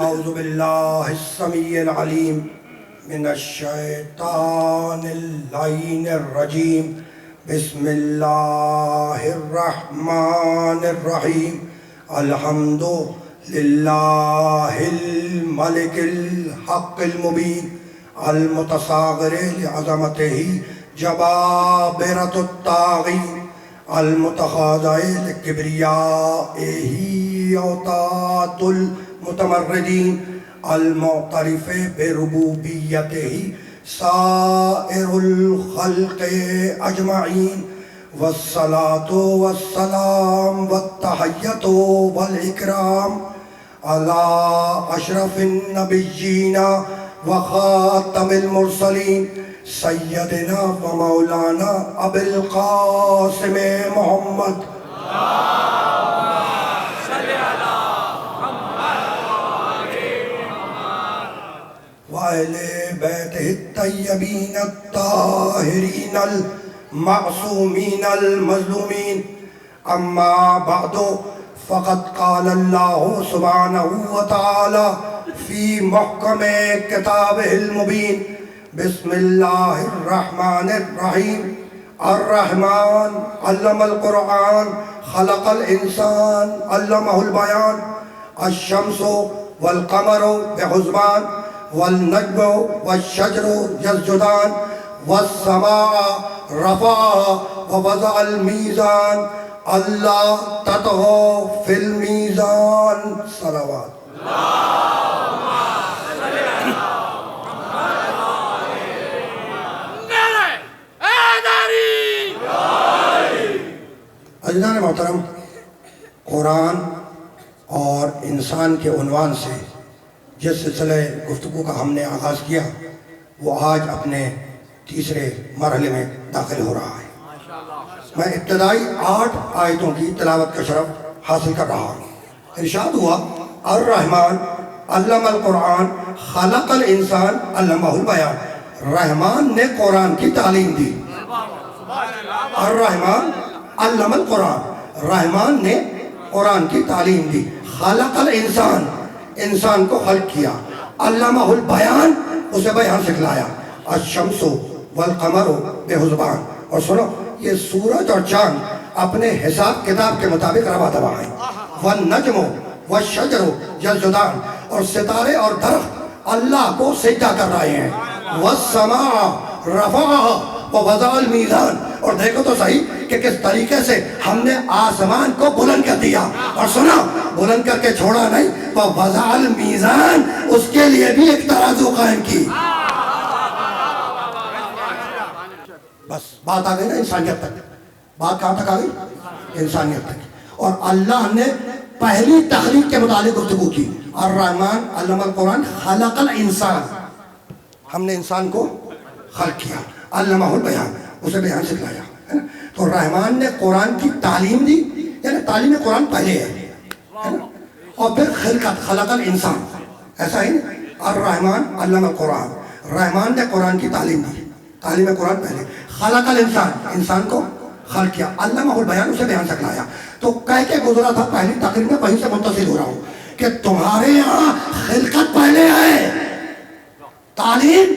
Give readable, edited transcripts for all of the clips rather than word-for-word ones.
اعوذ باللہ السمیع العلیم من الشیطان اللعین الرجیم بسم اللہ الرحمن الرحیم الحمد للہ الملک الحق المبین المتصاغر لعظمتہ جبابرۃ الطاغین المتخاضع لکبریائہ اوتاد المتمردین المعترف بربوبیتہ سائر الخلق اجمعین والصلاة والسلام والتحیۃ والاکرام علی اشرف النبیین وخاتم المرسلین سیدنا و مولانا ابی القاسم محمد وَأَهْلِ بَيْتِهِ الطَّيِّبِينَ الطَّاهِرِينَ الْمَعْصُومِينَ الْمَظْلُومِينَ أَمَّا بَعْدُ فَقَدْ قَالَ اللَّهُ سُبْحَانَهُ وَتَعَالَى فِي مُحْكَمِ كِتَابِهِ الْمُبِينِ بسم الله الرحمن الرحيم الرحمن علم القرآن خلق الإنسان علمه البيان الشمس والقمر بحسبان والنجم والشجر يسجدان والسماء رفعها ووضع الميزان الله تطغوا في الميزان صلوات عزیزان محترم، قرآن اور انسان کے عنوان سے جس سلسلہ گفتگو کا ہم نے آغاز کیا وہ آج اپنے تیسرے مرحلے میں داخل ہو رہا ہے۔ میں ابتدائی 8 آیتوں کی تلاوت کا شرف حاصل کر رہا ہوں۔ ارشاد ہوا الرحمن علم القرآن خلق الانسان علمہ البیان۔ رحمان نے قرآن کی تعلیم دی۔ الرحمن علم القرآن، رحمان نے قرآن کی تعلیم دی۔ خلق الانسان، انسان کو خلق کیا۔ علمہ البیان، اسے بیان سکھلایا۔ الشمس والقمر بحسبان، اور سنو یہ سورج اور چاند اپنے حساب کتاب کے مطابق رواں دواں ہیں۔ والنجم والشجر یسجدان، اور ستارے اور درخت اللہ کو سجدہ کر رہے ہیں۔ والسماء رفعها ووضع المیزان، اور دیکھو تو صحیح کہ کس طریقے سے ہم نے آسمان کو بلند کر دیا، اور سنا بلند کر کے چھوڑا نہیں، ووضع المیزان، اس کے لیے بھی ایک ترازو قائم کی۔ بس بات آ گئی نا انسانیت تک۔ بات کہاں تک آ گئی؟ انسانیت تک۔ اور اللہ نے پہلی تخلیق کے متعلق گفتگو کی۔ الرحمن علم القرآن خلق الانسان، ہم نے انسان کو خلق کیا۔ علمہ البیان، اسے بیان سکھلایا۔ تو رحمان نے قرآن کی تعلیم دی، یعنی تعلیم قرآن پہلے ہے، اور پھر خلق الانسان، ایسا ہی الرحمن علم القرآن، رحمان نے قرآن کی تعلیم دی، تعلیم قرآن پہلے۔ خلق الانسان، انسان کو خلق کیا۔ علمہ البیان، اسے بیان سکھلایا۔ تو کہہ کے گزرا تھا پہلی تقریر میں، وہیں سے منتصل ہو رہا ہوں کہ تمہارے یہاں خلقت پہلے ہے، تعلیم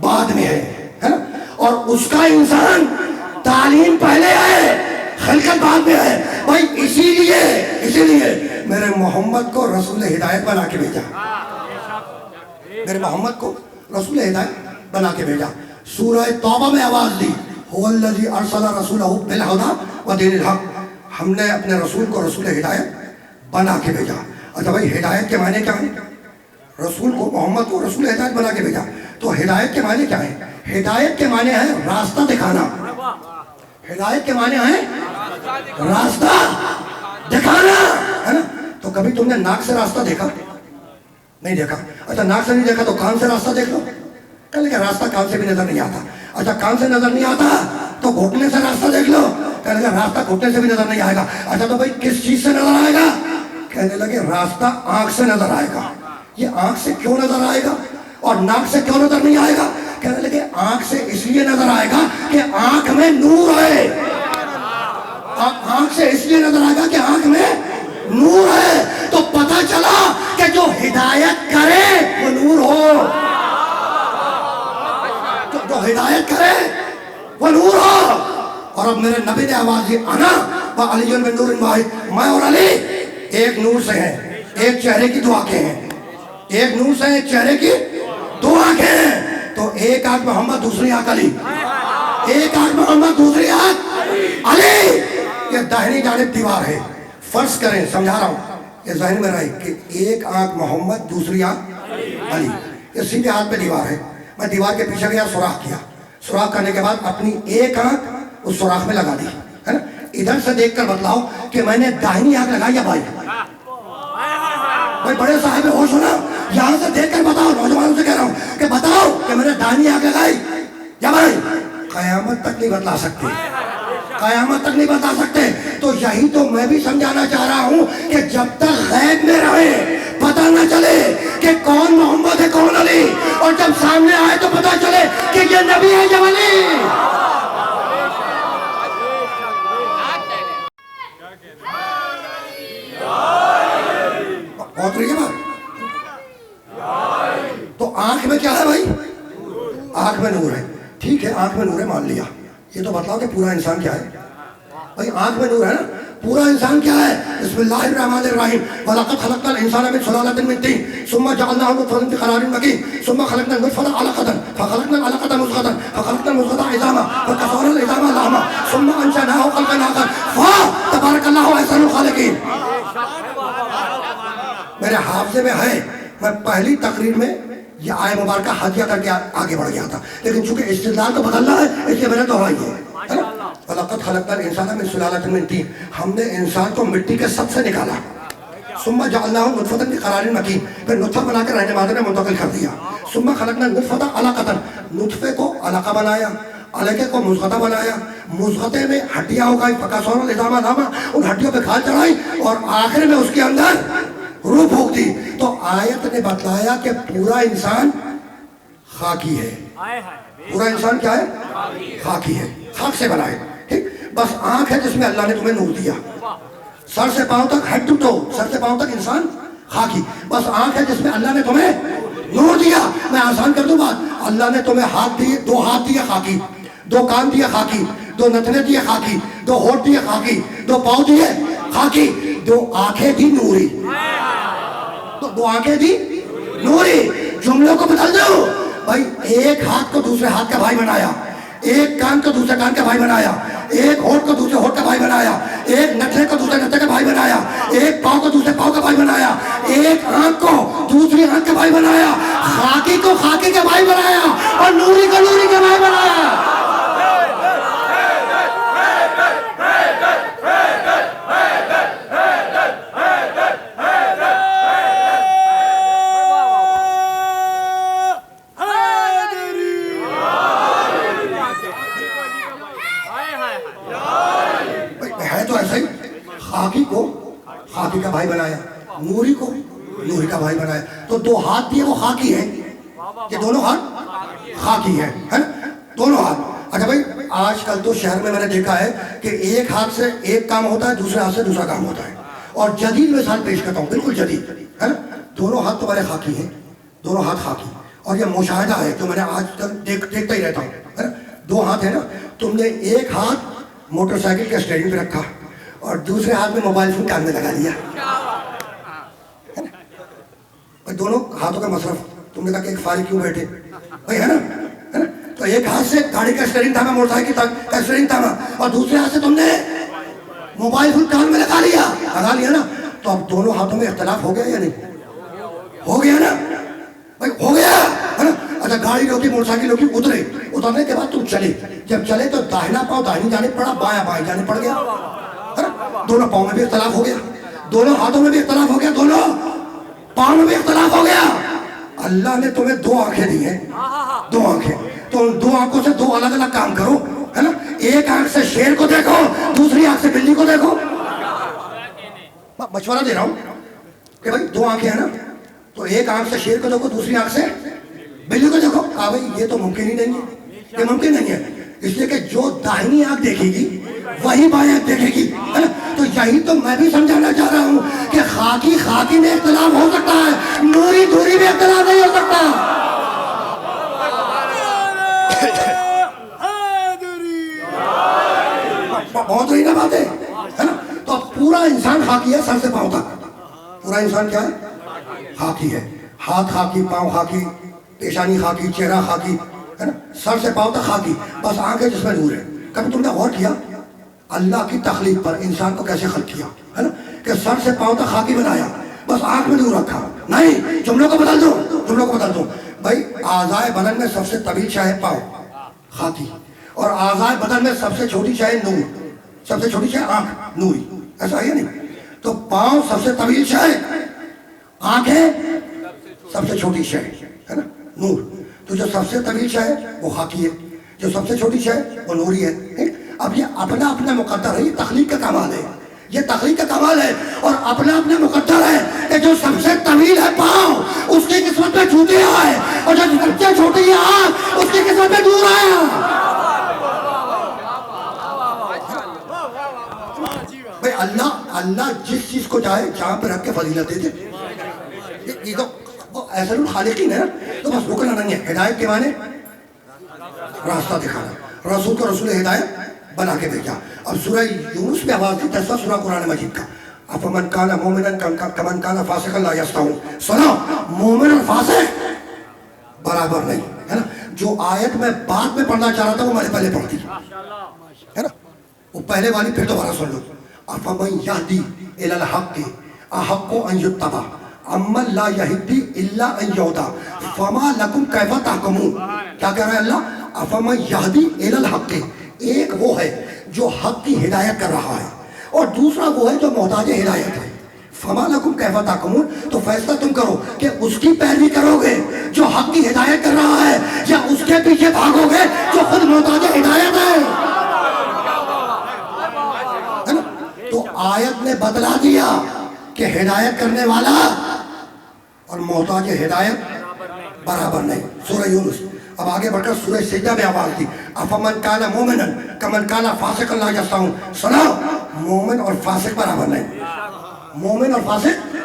بعد میں ہے نا؟ اور اس کا انسان تعلیم پہلے ہے، خلقت بعد میں ہے۔ بھائی اسی لیے میرے محمد کو رسول ہدایت بنا کے بھیجا، میرے محمد کو رسول ہدایت بنا کے بھیجا۔ سورہ توبہ میں آواز دی، هو الذی ارسل رسولہ بالہدی ودین الحق، ہم نے اپنے رسول کو رسول ہدایت بنا کے بھیجا۔ اچھا بھائی ہدایت کے معنی کیا ہیں؟ رسول کو محمد کو رسول ہدایت بنا کے بھیجا، تو ہدایت کے معنی کیا ہیں؟ ہدایت کے معنی ہے راستہ دکھانا۔ ہدایت کے معنی ہے راستہ دکھانا، ہے نا؟ تو کبھی تم نے ناک سے راستہ دیکھا؟ نہیں دیکھا۔ اچھا ناک سے نہیں دیکھا تو کان سے راستہ دیکھ لو، کہنے کہ راستہ کان سے بھی نظر نہیں آتا۔ اچھا کان سے نظر نہیں آتا تو گھٹنے سے راستہ دیکھ لو، کہنے کہ راستہ گھٹنے سے بھی نظر نہیں آئے گا۔ اچھا تو بھائی کس چیز سے نظر آئے گا؟ کہنے لگے راستہ آنکھ سے نظر آئے گا۔ یہ آنکھ سے کیوں نظر آئے گا اور ناک سے کیوں نظر نہیں آئے گا؟ کہنے لگے آنکھ سے اس لیے نظر آئے گا کہ آنکھ میں نور ہے، آنکھ سے اس لیے نظر آئے گا کہ آنکھ میں نور ہے۔ تو پتہ چلا کہ جو ہدایت ہدایت کرے وہ نور ہو. اور اب میرے نبی نے آواز دی انا و علی من نور واحد، میں اور علی ایک نور سے ہیں، ایک چہرے کی دو آنکھیں ہیں. ایک نور سے ایک چہرے کی دو آنکھیں ہیں. تو ایک آنکھ محمد دوسری آنکھ علی، ایک آنکھ محمد دوسری آنکھ علی. یہ داہنی جانب دیوار ہے. فرض کریں، سمجھا رہا ہوں یہ ذہن میں رہے کہ ایک آنکھ محمد دوسری آنکھ علی. یہ سیدھے ہاتھ پہ دیوار ہے. میں دیوار کے پیچھے گیا، سوراخ کیا. سوراخ کرنے کے بعد اپنی ایک آنکھ اس سوراخ میں لگا دی ہے نا. ادھر سے دیکھ کر بتلاؤ کہ میں نے داہنی آنکھ لگائی یا بھائی؟ بڑے صاحب ہوش ہونا، یہاں سے دیکھ کر بتاؤ. نوجوانوں سے کہہ رہا ہوں کہ بتاؤ کہ میں نے داہنی آنکھ لگائی یا بھائی؟ قیامت تک نہیں بتلا سکتے، قیامت تک نہیں بتا سکتے. تو یہی تو میں بھی سمجھانا چاہ رہا ہوں کہ جب تک غیب میں رہے، پتہ نہ چلے کہ کون محمد ہے کون علی، اور جب سامنے آئے تو پتہ چلے کہ یہ نبی ہے یا ولی. بہت رہی ہے بات. تو آنکھ میں کیا ہے بھائی؟ آنکھ میں نور ہے. ٹھیک ہے، آنکھ میں نور ہے مان لیا. یہ تو بتلاؤ کہ پورا انسان کیا ہے بھائی؟ آنکھ میں نور ہے نا. پورا انسان کیا ہے؟ بسم اللہ الرحمن الرحیم. وَلَقَدْ خَلَقْنَا الْإِنسَانَ مِنْ سُلَالَةٍ مِنْ طِينٍ ثُمَّ جَعَلْنَاهُ نُطْفَةً فِي قَرَارٍ مَكِينٍ ثُمَّ خَلَقْنَا النُّطْفَةَ عَلَقَةً فَخَلَقْنَا الْعَلَقَةَ مُضْغَةً فَخَلَقْنَا الْمُضْغَةَ عِظَامًا فَكَسَوْنَا الْعِظَامَ لَحْمًا ثُمَّ أَنشَأْنَاهُ خَلْقًا آخَرَ فَتَبَارَكَ اللَّهُ أَحْسَنُ الْخَالِقِينَ. میرے حافظے میں ہے، میں پہلی تقریر میں یہ آئے مبارکہ ہدیہ کر کے آگے بڑھ گیا تھا، لیکن چونکہ استدلال کو بدلنا ہے اس لیے میں نے دہرائی ہے. وَلَقَدْ خَلَقْنَا الْإِنسَانَ مِنْ سُلَالَةٍ مِنْ طِينٍ. ہم نے انسان کو مٹی کے سب سے نکالا. ثُمَّ جَعَلْنَاهُ نُطْفَةً فِي قَرَارٍ مَكِينٍ. پھر نطفہ بنا کر رہنے مادے میں منتقل کر دیا. ثُمَّ خَلَقْنَا النُّطْفَةَ عَلَقَةً. نطفے کو علقہ بنایا، علقے کو مضغہ بنایا، مضغے میں ہڈیاں اگائی، فَكَسَوْنَا الْعِظَامَ لَحْمًا. ان ہڈیوں پہ کھال چڑھائی اور آخر میں اس کے اندر روح پھونک دی. تو آیت نے بتلایا کہ پورا انسان خاکی ہے. پورا انسان کیا ہے؟ خاکی ہے، خاک سے بنا ہے. ٹھیک، بس آنکھ ہے جس میں اللہ نے تمہیں نور دیا. سر سے پاؤں تک، ہیڈ ٹو ٹو، سر سے پاؤں تک انسان خاکی. بس آنکھ ہے جس میں اللہ نے تمہیں نور دیا. میں آسان کر دوں بات. اللہ نے تمہیں ہاتھ دیے، دو ہاتھ دیے خاکی، دو کان دیے خاکی، دو نتنے دیے خاکی، دو ہونٹ دیے خاکی، دو پاؤں دیے خاکی، دو آنکھیں دی نوری. تو دو آنکھیں دی نوری. جملوں کو بدل دو بھائی. ایک ہاتھ کو دوسرے ہاتھ کا بھائی بنایا، ایک کان کو دوسرے کان کا بھائی بنایا، ایک ہونٹ کو دوسرے ہونٹ کا بھائی بنایا، ایک نتنے کو دوسرے نتنے کا بھائی بنایا، ایک پاؤں کو دوسرے پاؤں کا بھائی بنایا، ایک آنکھ کو دوسری آنکھ کا بھائی بنایا، خاکی کو خاکی کا بھائی بنایا اور نوری کو نوری کا بھائی بنایا. خاکی کو خاکی کا بھائی بنایا، نوری کو نوری کا بھائی بنایا. تو دو ہاتھ دیے وہ خاکی ہیں، یہ دونوں ہاتھ خاکی ہیں، ہے نا؟ دونوں ہاتھ. اچھا بھائی، آج کل تو شہر میں نے دیکھا ہے کہ ایک ہاتھ سے ایک کام ہوتا ہے، دوسرے ہاتھ سے دوسرا کام ہوتا ہے. اور جدید مثال پیش کرتا ہوں، بالکل جدید، ہے نا؟ دونوں ہاتھ تمہارے خاکی ہیں، دونوں ہاتھ خاکی. اور یہ مشاہدہ ہے جو میں نے آج تک دیکھتا ہی رہتا ہوں، ہے نا؟ دو ہاتھ ہے نا، تم نے ایک ہاتھ موٹر سائیکل کے اسٹیئرنگ پہ رکھا اور دوسرے ہاتھ میں موبائل فون کان میں لگا لیا. دونوں ہاتھوں کا مصرف. تم نے کہا کہ ایک فارغ کیوں بیٹھے بھائی، ہے نا؟ تو ایک ہاتھ سے گاڑی کا اسٹیئرنگ تھاما، موٹر سائیکل کا اسٹیئرنگ تھاما، اور دوسرے ہاتھ سے تم نے موبائل فون کان میں لگا لیا نا. تو اب دونوں ہاتھوں میں اختلاف ہو گیا یا نہیں؟ ہو گیا نا بھائی، ہو گیا، ہے نا؟ اچھا، گاڑی روکی، موٹر سائیکل روکی، اترنے کے بعد تم چلے. جب چلے تو داہنا پاؤں داہنی جانب پڑا، بایاں بائیں جانب پڑ گیا. دونوں پاؤں میں بھی اختلاف ہو گیا، دونوں ہاتھوں میں بھی اختلاف ہو گیا، دونوں پاؤں میں بھی اختلاف ہو گیا. اللہ نے تمہیں دو آنکھیں دی ہیں، دو آنکھیں. تو ان دو آنکھوں سے دو الگ الگ کام کرو، ہے نا؟ ایک آنکھ سے شیر کو دیکھو، دوسری آنکھ سے بلی کو دیکھو. مشورہ دے رہا ہوں کہ بھائی دو آنکھیں ہیں نا، تو ایک آنکھ سے شیر کو دیکھو، دوسری آنکھ سے بلی کو دیکھو. کہا بھائی یہ تو ممکن ہی نہیں ہے، یہ ممکن نہیں ہے. اس لیے کہ جو داہنی آنکھ دیکھے گی وہی بائیں آنکھ دیکھے گی، ہے نا؟ تو یہی تو میں بھی سمجھانا چاہ رہا ہوں کہ خاکی خاکی میں اختلاف ہو سکتا ہے، نوری دوری میں اختلاف نہیں ہو سکتا. انسان خاکی ہے سر سے پاؤں تک، پورا انسان کیا ہے؟ خاکی ہے. ہاتھ خاکی، پاؤں خاکی، پیشانی خاکی، چہرہ خاکی ہے نا، سر سے پاؤں تک خاکی، بس آنکھیں جس میں نور ہے. کبھی تم نے غور کیا اللہ کی تخلیق پر انسان کو کیسے خلق کیا ہے نا، کہ سر سے پاؤں تک خاکی بنایا، بس آنکھ میں نور رکھا. نہیں، جملوں کو بدل دو، جملوں کو بدل دو. بھائی اعضائے بدن میں سب سے طویل شے ہے پاؤں، خاکی، اور اعضائے بدن میں سب سے چھوٹی شے نور، سب سے چھوٹی شے آنکھ، نوری. ایسا ہے نہیں؟ تو پاؤں سب سے طویل شے، آنکھیں سب سے چھوٹی شے ہے نا، نور. تو جو سب سے طویل شے ہے وہ خاکی ہے، جو سب سے چھوٹی شے ہے وہ نوری ہے. اب یہ اپنا اپنا مقدر ہے، یہ تخلیق کا کمال ہے، یہ تخلیق کا کمال ہے، اور اپنا اپنا مقدر ہے کہ جو سب سے طویل ہے پاؤں اس کی قسمت میں جوتے آئے، اور جو سب سے چھوٹی ہے آنکھ اس کی قسمت میں نور آیا. بھائی اللہ جس چیز کو چاہے جہاں پہ رکھ کے فضیلت دے دے. یہ تو ایسا خالقین ہے نا، تو بس رکنا نہیں ہے. ہدایت کے معنی راستہ دکھانا، رسول کو رسول ہدایت بنا کے بھیجا. اب سورہ یونس میں آواز دی، 10واں سورہ قرآن مجید کا. افمن کان مومنا کمن کان فاسقا لا یستوون. سنو، مومن اور فاسق برابر نہیں ہے نا. جو آیت میں بعد میں پڑھنا چاہ رہا تھا وہ میں نے پہلے پڑھ دی ہے نا، وہ پہلے والی پھر دوبارہ سن لو. افمن یہدی الی الحق احق ان یتبع امن لا یہدی الا ان یہدی فما لکم کیف تحکمون. کیا کہہ رہا ہے اللہ؟ افمن یہدی الی الحق، ایک وہ ہے جو حق کی ہدایت کر رہا ہے، اور دوسرا وہ ہے جو محتاج ہدایت ہے. فما لکم کیف تحکمون، تو فیصلہ تم کرو کہ اس کی پیروی کرو گے جو حق کی ہدایت کر رہا ہے، یا اس کے پیچھے بھاگو گے جو خود محتاج ہدایت ہے. تو آیت نے بدلا دیا کہ ہدایت کرنے والا اور محتاج ہدایت برابر نہیں. سورہ یونس. اب آگے بڑھ کر سورہ سجدہ میں آواز دی، افمن کان مومنا کمن کان فاسقا لا یستوون. سنو، مومن اور فاسق برابر نہیں، مومن اور فاسق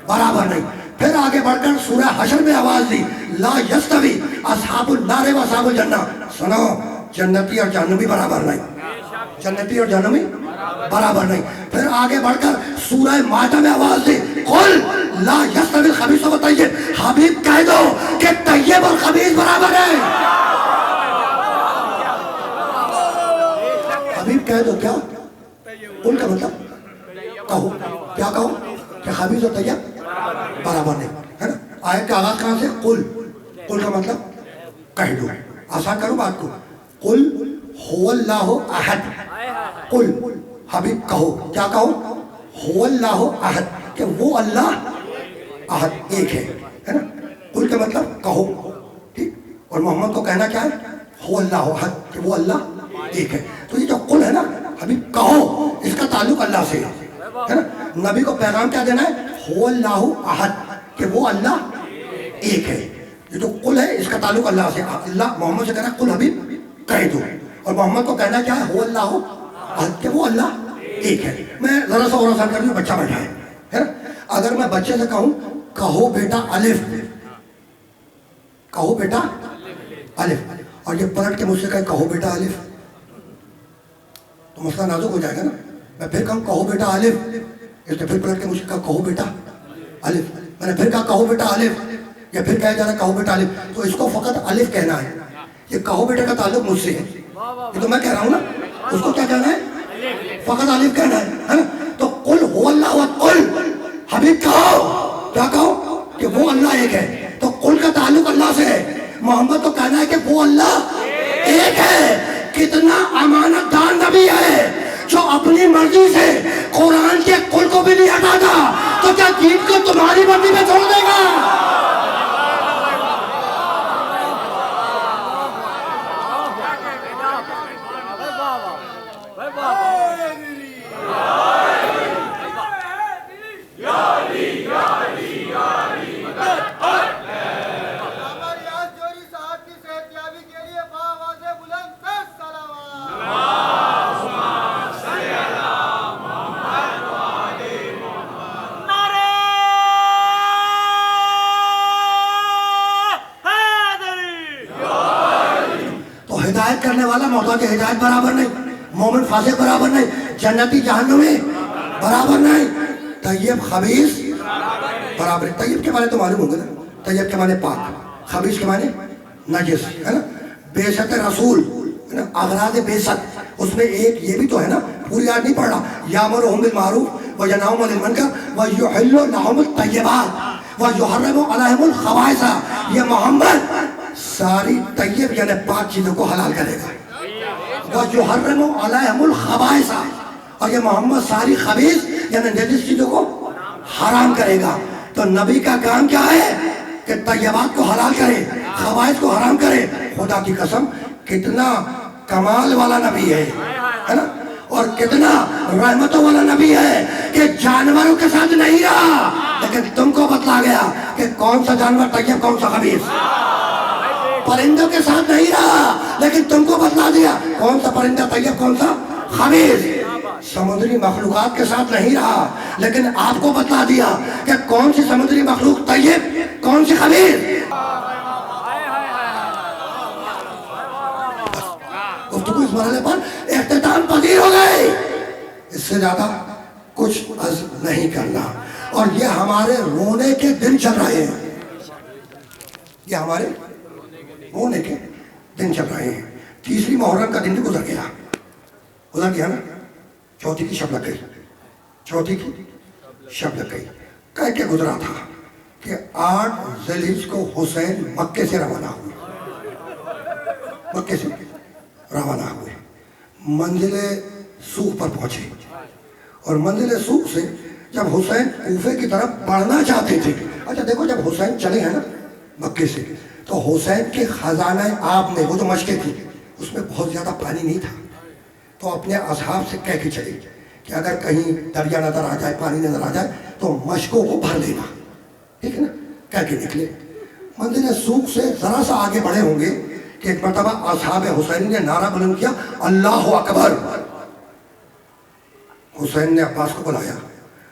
برابر نہیں. پھر آگے بڑھ کر سورہ حشر میں آواز دی، لا یستوی اصحاب النار و اصحاب الجنہ. سنو، جنتی اور جہنمی برابر نہیں، جنتی اور جہنمی برابر نہیں. پھر آگے بڑھ کر سورہ مائدہ میں آواز دی، قل لا یستوی الخبیث والطیب. حبیب کہہ دو کہ طیب اور خبیث برابر ہے. حبیب کہہ دو کیا؟ قل کا مطلب کہو، کیا کہو؟ کہ خبیث اور طیب برابر نہیں ہے نا. آیت کا آغاز کہاں سے؟ قل. قل کا مطلب کہہ دو. آسان کرو بات کو. قل هو اللہ احد. قل، حبیب کہو، کیا کہو؟ هو اللہ احد، کہ وہ اللہ احد ایک ہے نا. قل کا مطلب کہو، ٹھیک. اور محمد کو کہنا کیا ہے؟ هو اللہ احد، کہ وہ اللہ ایک ہے. تو یہ جو قل ہے نا، حبیب کہو، اس کا تعلق اللہ سے ہے نا. نبی کو پیغام کیا دینا ہے؟ هو اللہ احد، کہ وہ اللہ ایک ہے. یہ جو قل ہے اس کا تعلق اللہ سے. اللہ محمد سے کہنا قل حبیب کہہ دو، اور محمد کو کہنا کیا ہے؟ هو اللہ احد، کہ وہ اللہ ایک ہے. میں ذرا سا اور آسان کر دوں، بچہ بیٹھا ہے نا. اگر میں بچے سے کہوں کہو بیٹا الف، کہو بیٹا الف، اور یہ پلٹ کے مجھ سے کہے کہو بیٹا الف، تو مسئلہ نازک ہو جائے گا نا. میں پھر کہوں کہو بیٹا الف، اس نے پھر پلٹ کے مجھ سے کہا کہو بیٹا الف. میں نے پھر کہا کہو بیٹا الف، یا پھر کہا جا رہا کہو بیٹا الف. تو اس کو فقط الف کہنا ہے. یہ کہو بیٹا کا تعلق مجھ سے ہے، یہ تو میں کہہ رہا ہوں نا. اس کو کیا کہنا ہے؟ فقط الف کہنا ہے نا. تو قل هو اللہ احد، قل حبیب کہو، کیا کہو؟ کہ وہ اللہ ایک ہے. تو قل کا تعلق اللہ سے ہے. محمد تو کہنا ہے کہ وہ اللہ ایک ہے. کتنا امانت دار نبی ہے جو اپنی مرضی سے قرآن کے قل کو بھی نہیں ہٹاتا، تو کیا دین کو تمہاری مرضی میں چھوڑ دے گا؟ ہدایت کرنے والا محتاج ہدایت برابر نہیں، مومن فاسق برابر نہیں، جنتی جہنمی برابر نہیں. طیب خبیث برابر. طیب کے معنی تو معلوم ہوں گے نا, طیب کے معنی پاک, خبیث کے معنی نجس, ہے نا. بیست رسول ہے نا, اغراض بیست, اس میں ایک یہ بھی تو ہے نا, پوری یاد نہیں پڑھ رہا. یامرہم بالمعروف وینہاہم عن المنکر ویحل لہم الطیبات ویحرم علیہم الخبائث. یہ محمد ساری طیب یعنی پاک چیزوں کو حلال کرے گا. وَيُحَرِّمُ عَلَيْهِمُ الْخَبَائِثَ, اور یہ محمد ساری خبیث یعنی نجس چیزوں کو حرام کرے گا. تو نبی کا کام کیا ہے کہ طیبات کو حلال کرے, خبائث کو حرام کرے. خدا کی قسم کتنا کمال والا نبی ہے نا, اور کتنا رحمتوں والا نبی ہے کہ جانوروں کے ساتھ نہیں رہا, لیکن تم کو بتلا گیا کہ کون سا جانور طیب کون سا خبیث. پرندوں کے ساتھ نہیں رہا, لیکن تم کو بتلا دیا کون سا پرندہ طیب کون سا خبیث. سمندری مخلوقات کے ساتھ نہیں رہا, لیکن آپ کو بتلا دیا کہ کون سی سمندری مخلوق طیب کون سی خبیث. گفتگو اس مرحلے پر اختتام پذیر ہو گئی, اس سے زیادہ کچھ عرض نہیں کرنا. اور یہ ہمارے رونے کے دن چل رہے ہیں, یہ ہمارے رونے کے دن چل رہے ہیں. تیسری محرم کا دن بھی گزر گیا نا, چوتھی کی شب لگ گئی, چوتھی کی شب لگ گئی. کہہ کے گزرا تھا کہ 8 ذی الحجہ کو حسین مکے سے روانہ ہوئے, مکے سے روانہ ہوئے, منزل سوق پر پہنچے, اور منزل سوق سے جب حسین کوفے کی طرف بڑھنا چاہتے تھے. اچھا دیکھو, جب حسین چلے ہیں نا مکے سے, تو حسین کے خزانہ آپ میں, وہ جو مشقیں تھی اس میں بہت زیادہ پانی نہیں تھا, تو اپنے اصحاب سے کہہ کے چلے کہ اگر کہیں دریا نظر آ جائے, پانی نظر آ جائے تو مشکوں کو بھر لینا, ٹھیک ہے نا. کہہ کے نکلے. منزل سوق سے ذرا سا آگے بڑھے ہوں گے کہ ایک مرتبہ اصحاب حسین نے نعرہ بلند کیا, اللہ اکبر. حسین نے عباس کو بلایا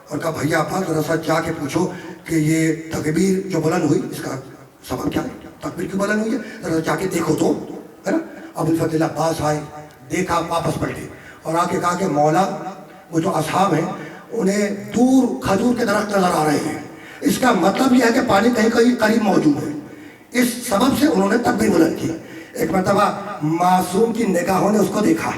اور کہا بھیا عباس ذرا سا جا کے پوچھو کہ یہ تکبیر جو بلند ہوئی اس کا سبب کیا ہے, تکبیر کیوں بلند ہوئی ہے, ذرا جا کے دیکھو تو, ہے نا. ابو الفتح عباس آئے, دیکھا, واپس پلٹے اور آ کے کہا کہ مولا وہ جو اصحاب ہیں انہیں دور کھجور کے درخت نظر آ رہے ہیں, اس کا مطلب یہ ہے کہ پانی کہیں کہیں قریب موجود ہے. اس سبب سے انہوں نے تکبیر بلند کی. ایک مرتبہ معصوم کی نگاہوں نے اس کو دیکھا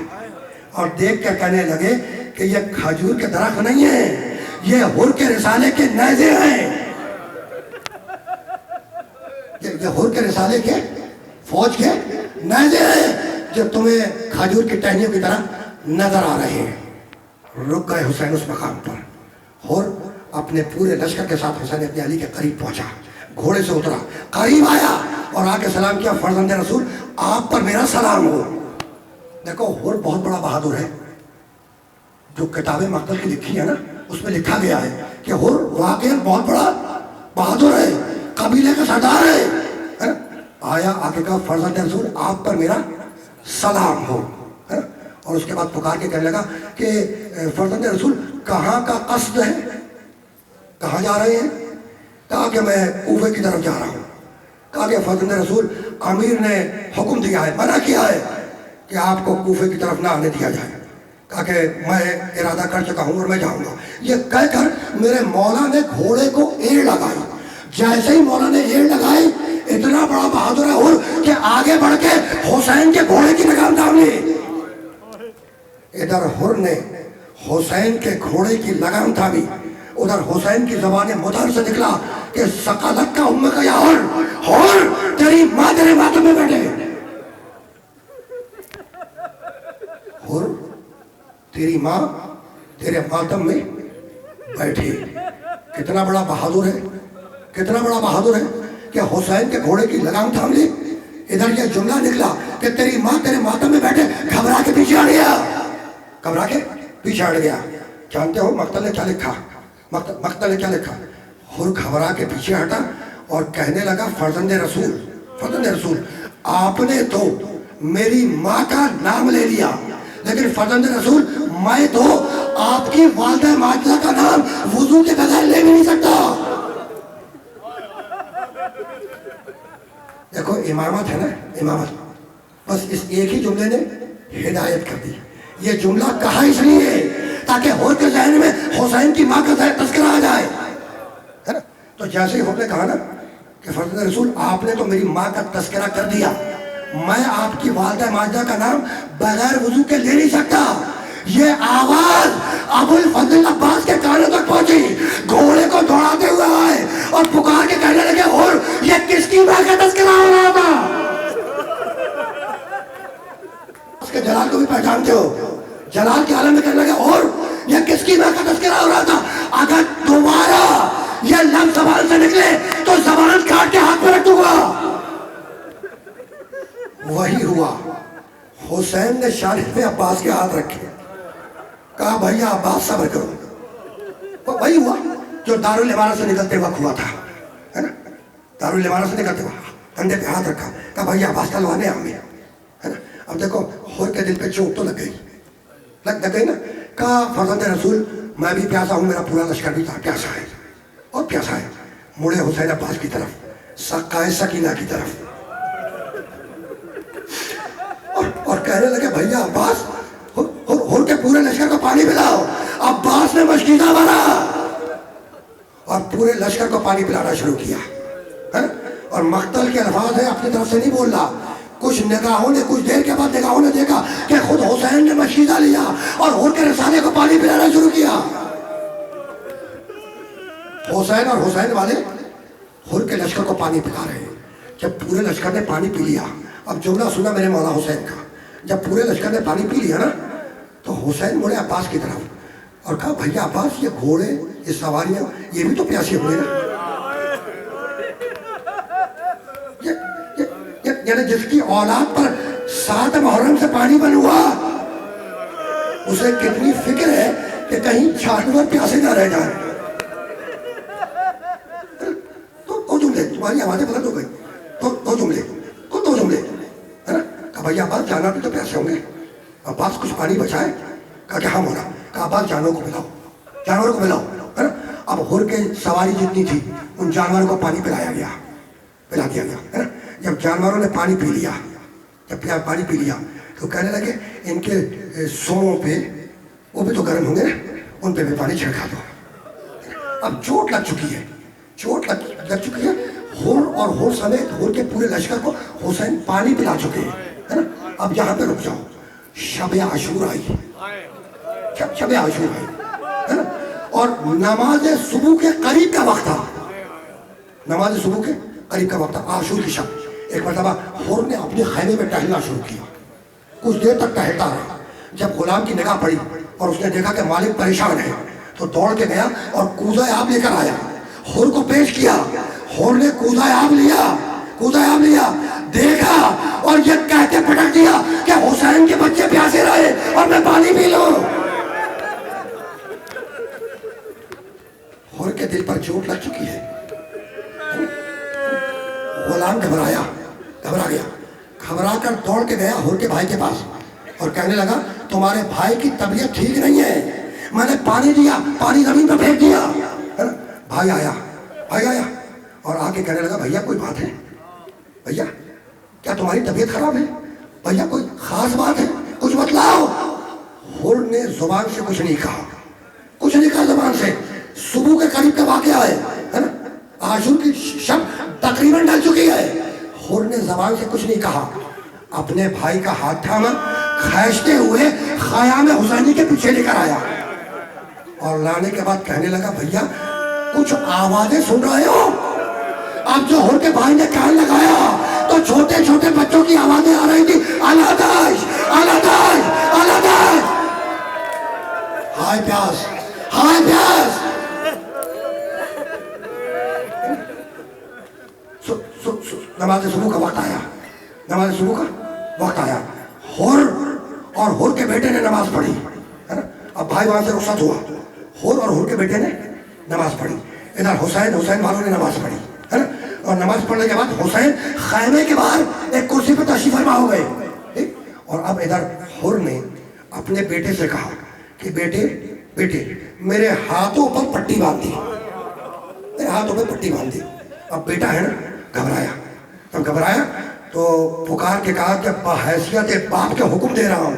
اور دیکھ کر کہنے لگے کہ یہ کھجور کے درخت نہیں ہے, یہ حر کے رسالے کے نیزے ہیں, یہ حر کے رسالے کے فوج کے نیزے ہیں جو تمہیں کھجور کی ٹہنیوں کی طرح نظر آ رہے ہیں. رک گئے حسین اس مقام پر. حر اپنے پورے لشکر کے ساتھ حسین ابن علی کے قریب پہنچا, گھوڑے سے اترا, قریب آیا اور آ کے سلام کیا, فرزند رسول آپ پر میرا سلام ہو. دیکھو حر بہت بڑا بہادر ہے, جو کتابیں مقتل کی لکھی ہے نا اس میں لکھا گیا ہے کہ حر واقعی بہت بڑا بہادر ہے, قبیلے کا سردار ہے. آیا آ کے کہا فرزند رسول آپ پر میرا سلام ہو, اور اس کے بعد پکار کے کہنے لگا کہ فرزند رسول کہاں کا قصد ہے, کہاں جا رہے ہیں. کہا کہ میں کوفے کی طرف جا رہا ہوں. کہا کہ فرزند رسول امیر نے حکم دیا ہے, منع کیا ہے کہ آپ کو کوفے کی طرف نہ آنے دیا جائے. کہا کہ میں ارادہ کر چکا ہوں اور میں جاؤں گا. یہ کہہ کر میرے مولا نے گھوڑے کو ایڑ لگائی. جیسے ہی مولا نے ایڑ لگائی, اتنا بڑا بہادر ہے حر کہ آگے بڑھ کے حسین کے گھوڑے کی لگام تھام لی. ادھر حر نے حسین کے گھوڑے کی لگام تھامی, ادھر حسین کی زبان مدر سے نکلا کہ سقالت کا امہ کا یا حر تیری ماں تیرے ماتم میں بیٹھے. حر تیری ماں تیرے ماتم میں بیٹھی. کتنا بڑا بہادر ہے, کتنا بڑا بہادر ہے کہ حسین کے گھوڑے کی لگام تھام لی. ادھر یہ جملہ نکلا کہ تیری ماں تیرے ماتم میں بیٹھے, گھبرا کے پیچھے ہٹ گیا, گھبرا کے پیچھے ہٹ گیا. جانتے ہو مقتل نے کیا لکھا, مقتل نے کیا لکھا, حر گھبرا کے پیچھے ہٹا اور کہنے لگا فرزند رسول, فرزند رسول آپ نے تو میری ماں کا نام لے لیا, لیکن فرزند رسول میں تو آپ کی والدہ ماجدہ کا نام وضو کے بغیر لے بھی نہیں سکتا. دیکھو امامت ہے نا, امامت, بس اس ایک ہی جملے نے ہدایت کر دی. یہ جملہ کہا اس لیے تاکہ ہور کے ذہن میں حسین کی ماں کا تذکرہ آ جائے، ہے نا؟ تو جیسے ہی ہم نے کہا نا کہ فرزند رسول آپ نے تو میری ماں کا تذکرہ کر دیا، میں آپ کی والدہ ماجدہ کا نام بغیر وضو کے لے نہیں سکتا، یہ آواز ابو الفضل عباس کے کانوں تک پہنچی، گھوڑے کو دوڑاتے ہوئے آئے اور پکار کے کہنے لگے اور یہ کس کی ماں کا تذکرہ ہو رہا تھا؟ اس کے جلال کو بھی پہچانتے ہو، جلال کے عالم میں کہنے لگے اور یہ کس کی ماں کا تذکرہ ہو رہا تھا؟ اگر دوبارہ یہ لفظ زبان سے نکلے تو زبان کاٹ کے ہاتھ میں رکھ دوں گا۔ وہی ہوا، حسین نے شانہ پہ عباس کے ہاتھ رکھے، کہا بھیا عباس صبر کرو۔ وہی ہوا جو دارالامانہ سے نکلتے وقت ہوا تھا، ہے نا؟ دارالامانہ سے نکلتے وقت کندھے پہ ہاتھ رکھا، کہا بھیا عباس تلوانے ہمیں، ہے نا؟ اب دیکھو ہور کے دل پہ چوٹ تو لگ گئی نا، کہا فرزند رسول میں بھی پیاسا ہوں، میرا پورا لشکر بھی پیاسا ہے اور پیاسا ہے۔ مڑے حسین عباس کی طرف، سقائے سکینہ کی طرف، اور کہنے لگے بھیا عباس ہور کے پورے لشکر کو پانی پلاؤ۔ عباس نے مشکیزہ مارا اور پورے لشکر کو پانی پلانا شروع کیا، ہے نا؟ اور مقتل کے الفاظ ہے، اپنی طرف سے نہیں بول رہا، کچھ نگاہوں نے، کچھ دیر کے بعد نگاہوں نے دیکھا کہ خود حسین نے مشکیزہ لیا اور ہور کے رسالے کو پانی پلانا شروع کیا۔ حسین اور حسین والے ہور کے لشکر کو پانی پلا رہے ہیں۔ جب پورے لشکر نے پانی پی لیا، اب جملہ سنا میرے مولا حسین کا، جب پورے لشکر نے پانی پی لیا نا تو حسین مڑے عباس کی طرف اور کہا بھیا عباس یہ گھوڑے، یہ سواریاں، یہ بھی تو پیاسے ہوئے نا، یعنی جس کی اولاد پر 7 محرم سے پانی بن ہوا اسے کتنی فکر ہے کہ کہیں جانور پیاسے نہ رہ جائیں۔ دو جملے، تمہاری آوازیں بلند ہو گئی، دو جملے، ہے نا؟ کہا بھیا عباس جانور بھی تو پیاسے ہوں گے، عباس کچھ پانی بچائے؟ کہا کہ ہاں مولا۔ کہا عباس جانوروں کو ملاؤ، ہے نا؟ اب ہور کے سواری جتنی تھی ان جانوروں کو پانی پلا دیا گیا، ہے نا؟ جب جانوروں نے پانی پی لیا تو کہنے لگے ان کے سروں پہ، وہ بھی تو گرم ہوں گے نا، ان پہ بھی پانی چھڑکا دو۔ اب چوٹ لگ چکی ہے، ہور اور ہور سمیت ہور کے پورے لشکر کو حسین پانی پلا چکے ہیں، ہے نا؟ اب یہاں پہ رک جاؤ، شب عاشور آئی، ہے نا؟ اور نماز صبح کے قریب کا وقت تھا، عاشور کی شب۔ ایک مرتبہ ہور نے اپنے خیمے میں ٹہلنا شروع کیا، کچھ دیر تک ٹہلتا رہا۔ جب غلام کی نگاہ پڑی اور اس نے دیکھا کہ مالک پریشان ہے تو دوڑ کے گیا اور کوزہ آب لے کر آیا، ہور کو پیش کیا۔ ہور نے کوزہ آب لیا، دیکھا اور یہ کہتے پٹک دیا کہ حسین کے بچے پیاسے رہے اور میں پانی پی لوں۔ ہور کے دل پر چوٹ لگ چکی ہے، غلام گھبرا کر دوڑ کے گیا ہور کے بھائی کے پاس اور کہنے لگا تمہارے بھائی کی طبیعت ٹھیک نہیں ہے، میں نے پانی دیا، پانی زمین پر پھینک دیا۔ بھائی آیا اور آ کے کہنے لگا بھیا کوئی بات ہے؟ بھیا کیا تمہاری طبیعت خراب ہے؟ بھیا کوئی خاص بات ہے؟ کچھ بتلاؤ۔ ہور نے زبان سے کچھ نہیں کہا زبان سے۔ صبح کے قریب کا واقعہ ہے نا، عاشور کی شب تقریباً ڈل چکی ہے۔ ہور نے زبان سے کچھ نہیں کہا، اپنے بھائی کا ہاتھ تھاما، کھینچتے ہوئے خیام حسینی کے پیچھے لے کر آیا اور لانے کے بعد کہنے لگا بھیا کچھ آوازیں سن رہے ہو؟ اب جو ہور کے بھائی نے کان لگایا تو چھوٹے چھوٹے بچوں کی آوازیں آ رہی تھی، الاداش الاداش الاداش، ہائے پیاس ہائے پیاس۔ نماز صبح کا وقت آیا، ہور اور ہور کے بیٹے نے نماز پڑھی، ہے نا؟ اب بھائی وہاں سے رخصت ہوا، ہور اور ہور کے بیٹے نے نماز پڑھی، ادھر حسین والوں نے نماز پڑھی، ہے نا؟ اور نماز پڑھنے کے بعد حسین خیمے کے باہر ایک کرسی پر تشریف فرما ہو گئے، اور اب ادھر ہور نے اپنے بیٹے سے کہا کہ بیٹے میرے ہاتھوں پر پٹی باندھ دی، اب بیٹا ہے نا گھبرایا تو پکار کے کہا کہ بحیثیت باپ کے حکم دے رہا ہوں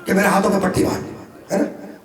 کہ میرے ہاتھوں پہ پٹی باندھ، ہے نا؟